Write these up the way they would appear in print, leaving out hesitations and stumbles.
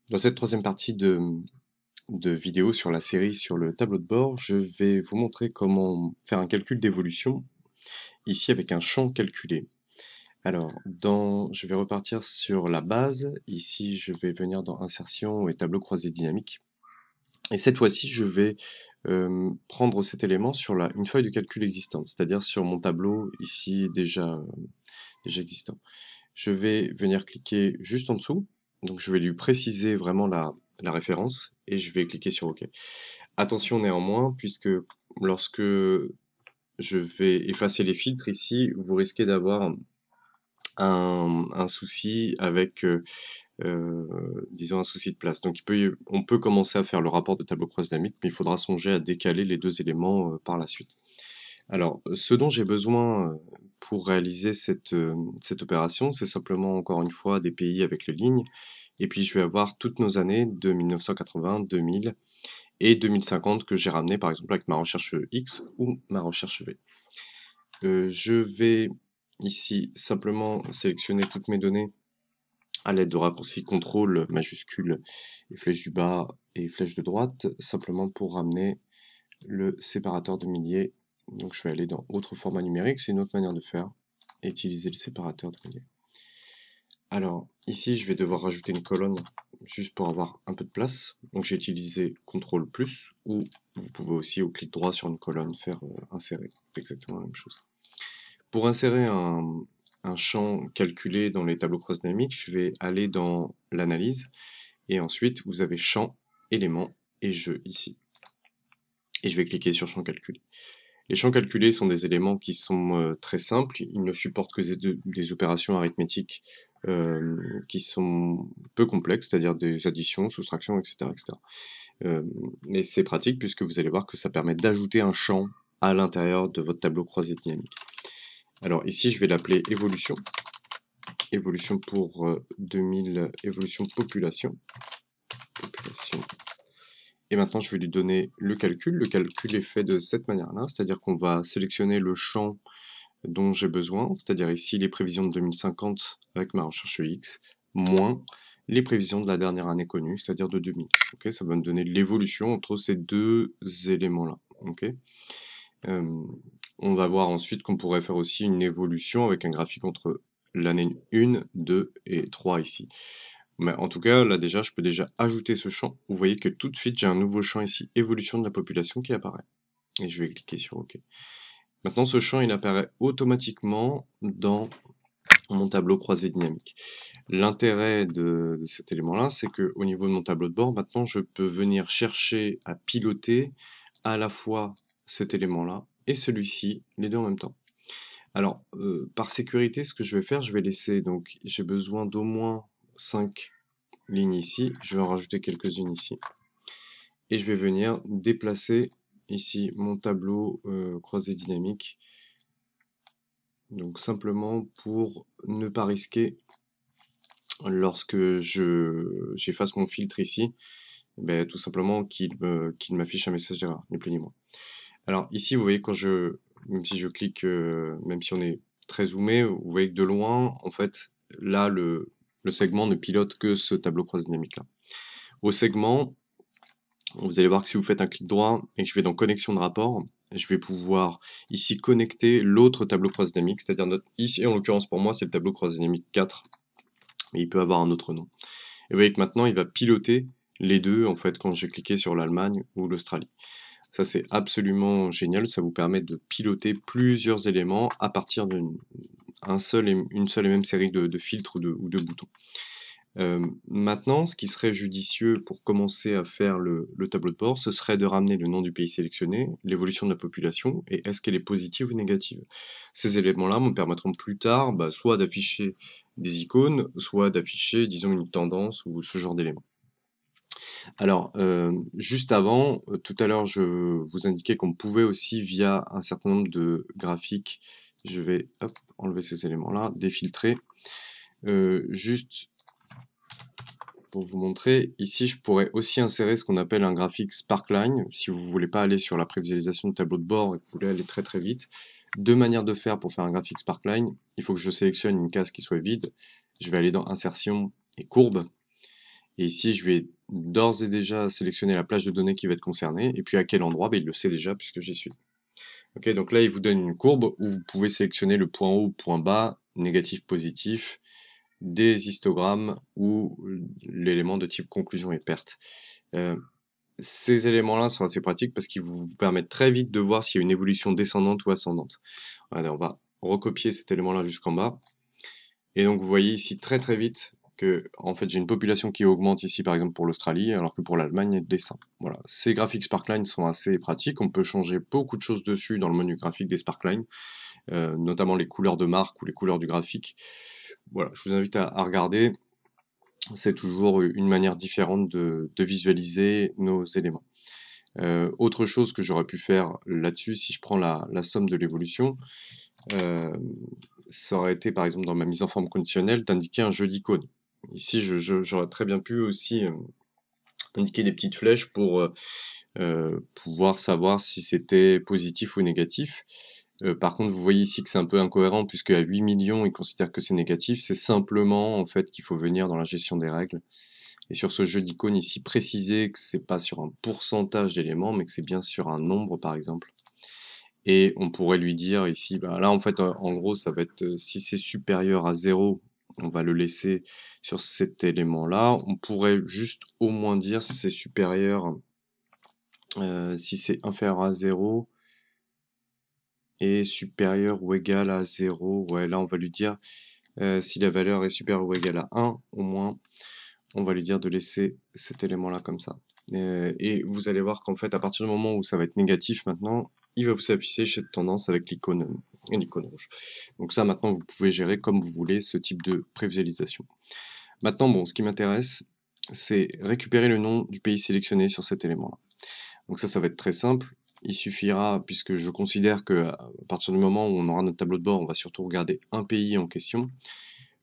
Dans cette troisième partie de vidéo sur la série sur le tableau de bord, je vais vous montrer comment faire un calcul d'évolution, ici avec un champ calculé. Alors, je vais repartir sur la base, ici je vais venir dans Insertion et Tableau croisé dynamique. Et cette fois-ci, je vais prendre cet élément sur une feuille de calcul existante, c'est-à-dire sur mon tableau ici déjà existant. Je vais venir cliquer juste en dessous, donc je vais lui préciser vraiment la référence, et je vais cliquer sur OK. Attention néanmoins, puisque lorsque je vais effacer les filtres ici, vous risquez d'avoir un souci avec, disons un souci de place. Donc on peut commencer à faire le rapport de tableau croisé dynamique, mais il faudra songer à décaler les deux éléments par la suite. Alors, ce dont j'ai besoin pour réaliser cette opération, c'est simplement, encore une fois, des pays avec les lignes. Et puis, je vais avoir toutes nos années de 1980, 2000 et 2050 que j'ai ramené, par exemple, avec ma recherche X ou ma recherche V. Je vais ici simplement sélectionner toutes mes données à l'aide de raccourcis CTRL majuscule et flèche du bas et flèche de droite, simplement pour ramener le séparateur de milliers. Donc je vais aller dans autre format numérique, c'est une autre manière de faire, et utiliser le séparateur de milliers. Alors ici je vais devoir rajouter une colonne juste pour avoir un peu de place. Donc j'ai utilisé CTRL+, ou vous pouvez aussi au clic droit sur une colonne faire insérer, c'est exactement la même chose. Pour insérer un champ calculé dans les tableaux croisés dynamiques, je vais aller dans l'analyse, et ensuite vous avez champ, éléments et jeu ici. Et je vais cliquer sur champ calculé. Les champs calculés sont des éléments qui sont très simples, ils ne supportent que des opérations arithmétiques qui sont peu complexes, c'est-à-dire des additions, soustractions, etc. Mais c'est pratique puisque vous allez voir que ça permet d'ajouter un champ à l'intérieur de votre tableau croisé dynamique. Alors ici je vais l'appeler évolution, évolution pour 2000, évolution population. Et maintenant, je vais lui donner le calcul. Le calcul est fait de cette manière-là, c'est-à-dire qu'on va sélectionner le champ dont j'ai besoin, c'est-à-dire ici les prévisions de 2050 avec ma recherche X, moins les prévisions de la dernière année connue, c'est-à-dire de 2000. Okay, ça va me donner l'évolution entre ces deux éléments-là. Okay, on va voir ensuite qu'on pourrait faire aussi une évolution avec un graphique entre l'année 1, 2 et 3 ici. Mais en tout cas, là déjà, je peux déjà ajouter ce champ. Vous voyez que tout de suite, j'ai un nouveau champ ici, évolution de la population, qui apparaît. Et je vais cliquer sur OK. Maintenant, ce champ, il apparaît automatiquement dans mon tableau croisé dynamique. L'intérêt de cet élément-là, c'est que au niveau de mon tableau de bord, maintenant, je peux venir chercher à piloter à la fois cet élément-là et celui-ci, les deux en même temps. Alors, par sécurité, ce que je vais faire, je vais laisser, donc, j'ai besoin d'au moins 5 lignes ici, je vais en rajouter quelques-unes ici, et je vais venir déplacer ici mon tableau croisé dynamique, donc simplement pour ne pas risquer, lorsque j'efface mon filtre ici, ben, tout simplement qu'il m'affiche un message d'erreur, ni plus ni moins. Alors ici, vous voyez, même si je clique, même si on est très zoomé, vous voyez que de loin, en fait, là, le segment ne pilote que ce tableau croisé dynamique là. Au segment, vous allez voir que si vous faites un clic droit et que je vais dans connexion de rapport, je vais pouvoir ici connecter l'autre tableau croisé dynamique, c'est-à-dire ici en l'occurrence pour moi c'est le tableau croisé dynamique 4, mais il peut avoir un autre nom. Et vous voyez que maintenant il va piloter les deux en fait quand j'ai cliqué sur l'Allemagne ou l'Australie. Ça c'est absolument génial, ça vous permet de piloter plusieurs éléments à partir d'une seule et même série de filtres ou de boutons. Maintenant, ce qui serait judicieux pour commencer à faire le tableau de bord, ce serait de ramener le nom du pays sélectionné, l'évolution de la population, et est-ce qu'elle est positive ou négative. Ces éléments-là me permettront plus tard, soit d'afficher des icônes, soit d'afficher, disons, une tendance ou ce genre d'éléments. Alors, juste avant, tout à l'heure, je vous indiquais qu'on pouvait aussi, via un certain nombre de graphiques, je vais enlever ces éléments-là, défiltrer, juste pour vous montrer, ici je pourrais aussi insérer ce qu'on appelle un graphique Sparkline, si vous ne voulez pas aller sur la prévisualisation de tableau de bord et que vous voulez aller très très vite. Deux manières de faire pour faire un graphique Sparkline, il faut que je sélectionne une case qui soit vide, je vais aller dans Insertion et Courbe, Et ici, je vais d'ores et déjà sélectionner la plage de données qui va être concernée, et puis à quel endroit, il le sait déjà puisque j'y suis. Ok, donc là, il vous donne une courbe où vous pouvez sélectionner le point haut, point bas, négatif, positif, des histogrammes ou l'élément de type conclusion et perte. Ces éléments-là sont assez pratiques parce qu'ils vous permettent très vite de voir s'il y a une évolution descendante ou ascendante. Voilà, on va recopier cet élément-là jusqu'en bas. Et donc vous voyez ici très très vite que en fait j'ai une population qui augmente ici par exemple pour l'Australie, alors que pour l'Allemagne elle descend. Voilà. Ces graphiques Sparkline sont assez pratiques, on peut changer beaucoup de choses dessus dans le menu graphique des Sparkline, notamment les couleurs de marque ou les couleurs du graphique. Voilà, je vous invite à regarder. C'est toujours une manière différente de visualiser nos éléments. Autre chose que j'aurais pu faire là-dessus, si je prends la somme de l'évolution, ça aurait été par exemple dans ma mise en forme conditionnelle d'indiquer un jeu d'icônes. Ici, j'aurais très bien pu aussi indiquer des petites flèches pour pouvoir savoir si c'était positif ou négatif. Par contre, vous voyez ici que c'est un peu incohérent puisque à 8 millions, ils considèrent que c'est négatif. C'est simplement en fait qu'il faut venir dans la gestion des règles. Et sur ce jeu d'icônes ici, préciser que c'est pas sur un pourcentage d'éléments, mais que c'est bien sur un nombre par exemple. Et on pourrait lui dire ici, bah là en fait, en gros, ça va être si c'est supérieur à 0, on va le laisser sur cet élément-là. On pourrait juste au moins dire si c'est supérieur, si c'est inférieur à 0 et supérieur ou égal à 0. Ouais, là on va lui dire si la valeur est supérieure ou égale à 1, au moins, on va lui dire de laisser cet élément-là comme ça. Et vous allez voir qu'en fait, à partir du moment où ça va être négatif maintenant, il va vous afficher cette tendance avec l'icône rouge. Donc ça, maintenant, vous pouvez gérer comme vous voulez ce type de prévisualisation. Maintenant, bon, ce qui m'intéresse, c'est récupérer le nom du pays sélectionné sur cet élément-là. Donc ça va être très simple. Il suffira, puisque je considère que à partir du moment où on aura notre tableau de bord, on va surtout regarder un pays en question.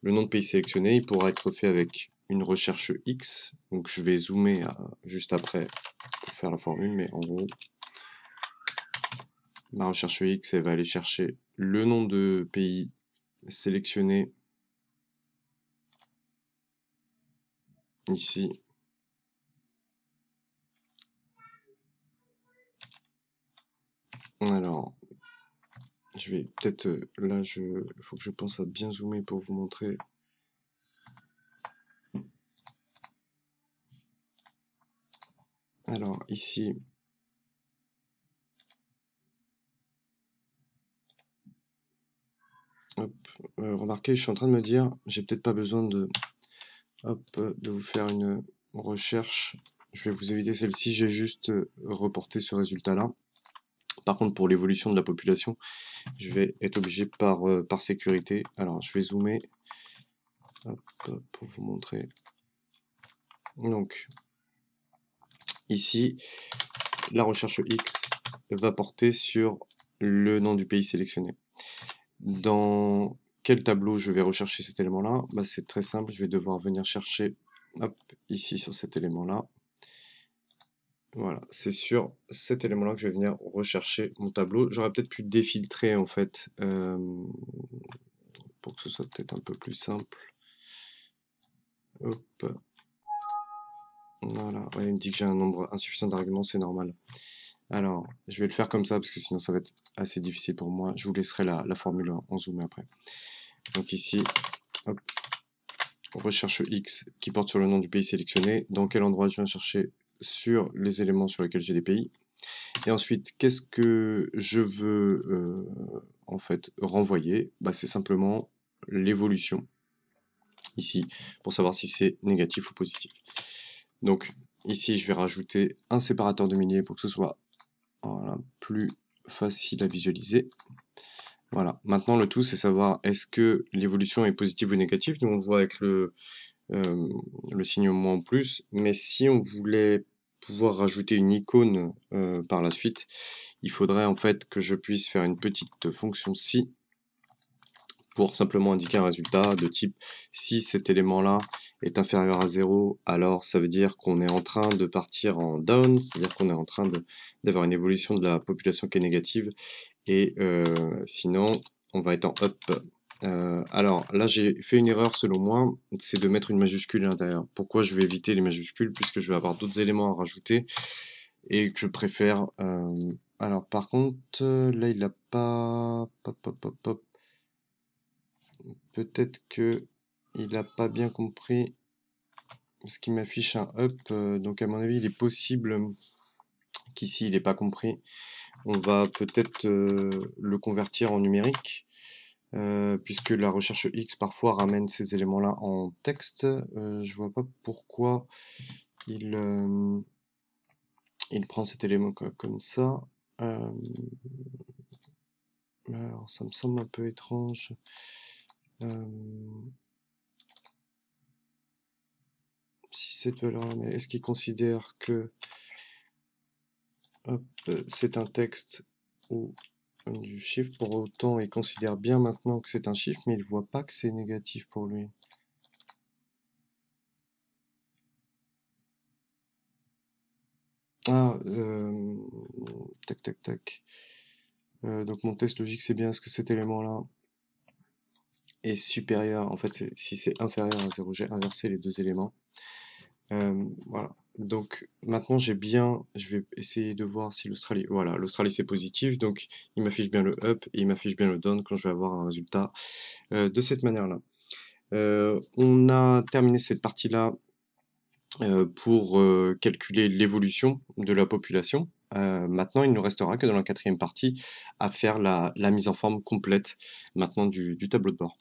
Le nom de pays sélectionné, il pourra être fait avec une recherche X. Donc je vais zoomer juste après pour faire la formule, mais en gros, ma recherche X, elle va aller chercher le nom de pays sélectionné ici. Alors, je vais peut-être, là, il faut que je pense à bien zoomer pour vous montrer. Alors, ici, hop, remarquez, je suis en train de me dire, j'ai peut-être pas besoin de vous faire une recherche. Je vais vous éviter celle-ci, j'ai juste reporté ce résultat-là. Par contre, pour l'évolution de la population, je vais être obligé par sécurité. Alors, je vais zoomer hop, pour vous montrer. Donc, ici, la recherche X va porter sur le nom du pays sélectionné. Dans quel tableau je vais rechercher cet élément-là? Bah, c'est très simple, je vais devoir venir chercher hop, ici sur cet élément-là. Voilà, c'est sur cet élément-là que je vais venir rechercher mon tableau. J'aurais peut-être pu défiltrer en fait pour que ce soit peut-être un peu plus simple. Hop. Voilà, ouais, il me dit que j'ai un nombre insuffisant d'arguments, c'est normal. Alors, je vais le faire comme ça parce que sinon ça va être assez difficile pour moi. Je vous laisserai la formule en zoom après. Donc ici, hop, recherche X qui porte sur le nom du pays sélectionné. Dans quel endroit je viens chercher sur les éléments sur lesquels j'ai des pays. Et ensuite, qu'est-ce que je veux en fait renvoyer? Bah, c'est simplement l'évolution ici pour savoir si c'est négatif ou positif. Donc ici, je vais rajouter un séparateur de milliers pour que ce soit voilà, plus facile à visualiser. Voilà. Maintenant, le tout, c'est savoir est-ce que l'évolution est positive ou négative. Nous, on voit avec le signe moins en plus. Mais si on voulait pouvoir rajouter une icône par la suite, il faudrait en fait que je puisse faire une petite fonction si pour simplement indiquer un résultat de type si cet élément-là est inférieur à 0, alors ça veut dire qu'on est en train de partir en down, c'est-à-dire qu'on est en train d'avoir une évolution de la population qui est négative, et sinon on va être en up, Alors là, j'ai fait une erreur selon moi, c'est de mettre une majuscule à l'intérieur. Pourquoi je vais éviter les majuscules? Puisque je vais avoir d'autres éléments à rajouter et que je préfère. Alors par contre, là, il a pas. Pop, pop, pop, pop. Peut-être que il a pas bien compris ce qui m'affiche un up. Donc à mon avis, il est possible qu'ici, il n'ait pas compris. On va peut-être le convertir en numérique. Puisque la recherche X parfois ramène ces éléments-là en texte. Je vois pas pourquoi il, il prend cet élément comme ça. Alors ça me semble un peu étrange. Si cette valeur, mais est-ce qu'il considère que c'est un texte ou du chiffre? Pour autant, il considère bien maintenant que c'est un chiffre, mais il voit pas que c'est négatif pour lui. Ah, tac, tac, tac. Donc mon test logique, c'est bien, est-ce que cet élément-là est supérieur? En fait, si c'est inférieur à 0, j'ai inversé les deux éléments. Voilà. Donc maintenant, je vais essayer de voir si l'Australie, voilà, l'Australie c'est positif, donc il m'affiche bien le up et il m'affiche bien le down quand je vais avoir un résultat de cette manière-là. On a terminé cette partie-là pour calculer l'évolution de la population. Maintenant, il ne nous restera que dans la quatrième partie à faire la mise en forme complète maintenant du tableau de bord.